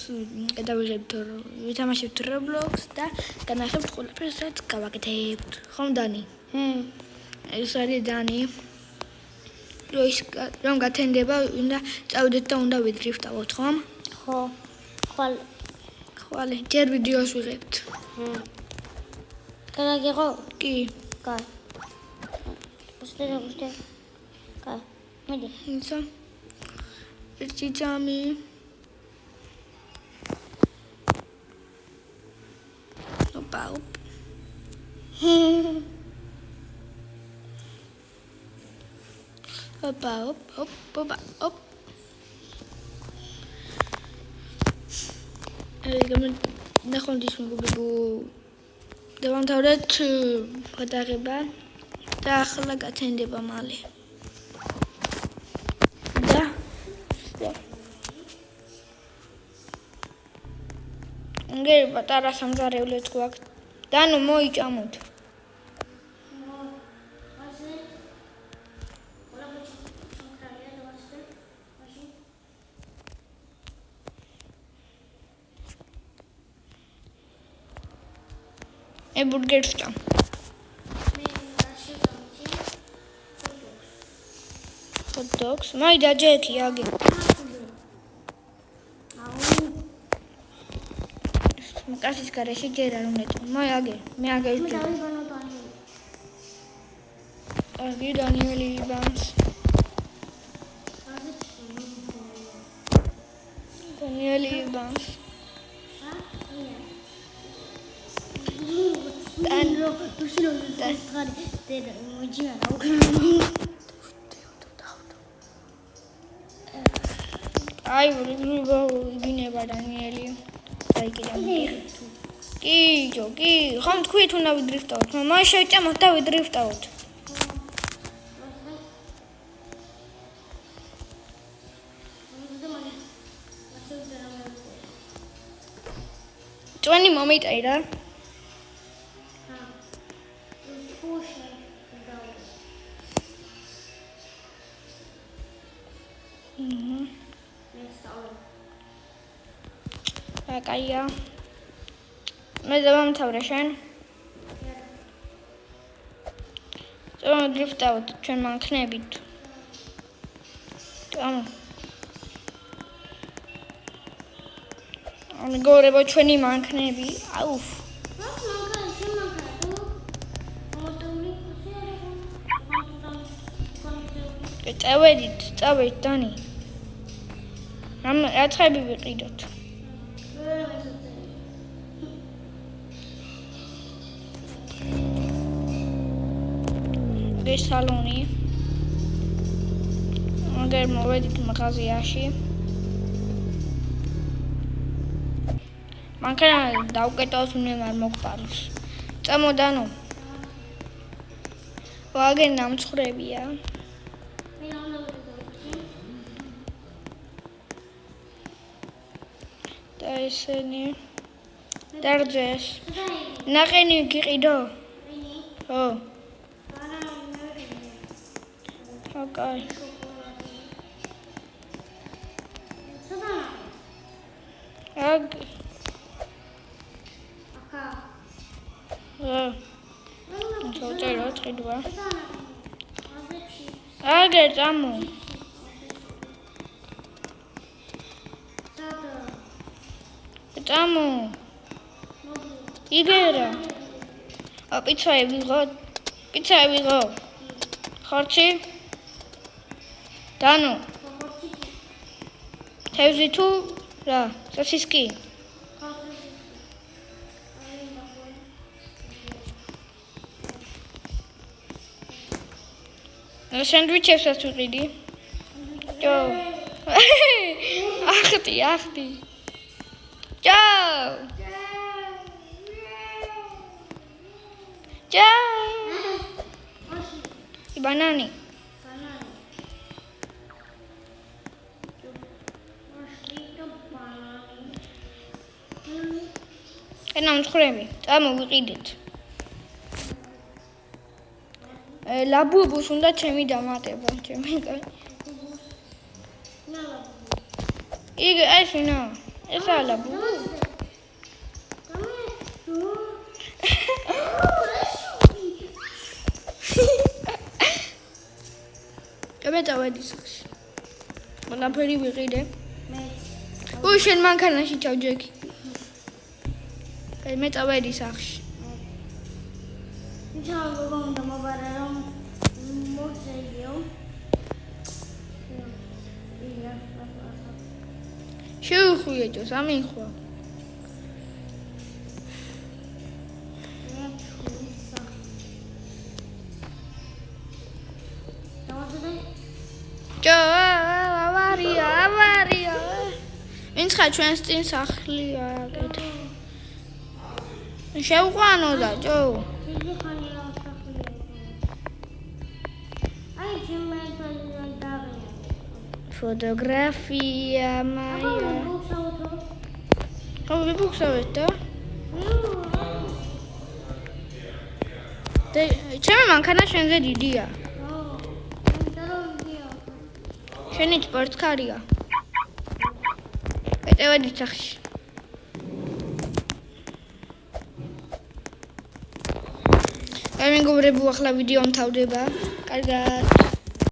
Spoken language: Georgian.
გადავიღებთ ვითამაშებთ Roblox და განახებთ ყველაფერს რაც გავაკეთებთ. ხომ დანი? ეს არის დანი. რომ გათენდება, უნდა წავიდეთ და უნდა ვიდრიფტავოთ, ხომ? ხო. ხვალე, ჯერ ვიდეოს ვიღებთ. კარგიღო? კი. კაი. უსტე. კაი. მიდი. იცი? ერთი ძამი. ოპა. Op. ნახონდის მეგობრებო დავამთავრეთ გადაღება და ახლა გათენდება მალე და ნგერი პატარა სამზარეულოც გვაქვს დანო მოიჭამოთ burgers tam. Hot dogs. Mai da Jackie age. Makasis kareshi jera runet. Mai age. Me age. Age Daniel Evans. Daniel Evans. Ai, ვიგინება დანიელი. აი კი, ხომ თქვით უნდა ვიდრიფტავოთ. მამა შევჭამოთ და ვიდრიფტავოთ. Twenty მომიტაი რა. Kaya. მე დავამთავრე შენ. წავა დრიფტავთ ჩვენ მანქნებით. წავა. ამიგორებო ჩვენი მანქნები. აუფ. წავედით დანი. რაცხები ვიყიდოთ. სალონი. აგერ მოვედით მაღაზიაში. მანქანა დავკეტავს უნდა არ მოგპაროს. წამოდანო. ვაგენ ნამცხრებია. და ესენი დარჯეს. ნაყენი გიყიდო? ხო. Okay. Igera. Pizza ვიღო. ხორცი? Danu. Თევზი თუ რა? სოსისკი? სენდვიჩებსაც ვიყიდი. ჯო. ახტი. ჯო. Banani. ნამცხრები, წამოვიყიდეთ. ლაბუბუს უნდა ჩემი დამატება, ჩემი კაცი. იგ ეს ვინა? ეს ალაბუ. მე წავედი სახში. ყველაფერი ვიყიდე. ой, შენ მანქანაში ჩავჯექი. მე წავედი სახში. შევხვიეჭო, სამიხვა. ავარია. ვინც ხარ ჩვენს წინ სახლია აკეთე. შევყვანო და ჯო. ფოტოგრაფია მაია. ხო ვიბუქსავეთ და? ჩემი მანქანა შენზე დიდია. შენი სპორტკარია. წავედი სახში. მე მეგობრებო, ახლა ვიდეო მთავრდება. კარგად.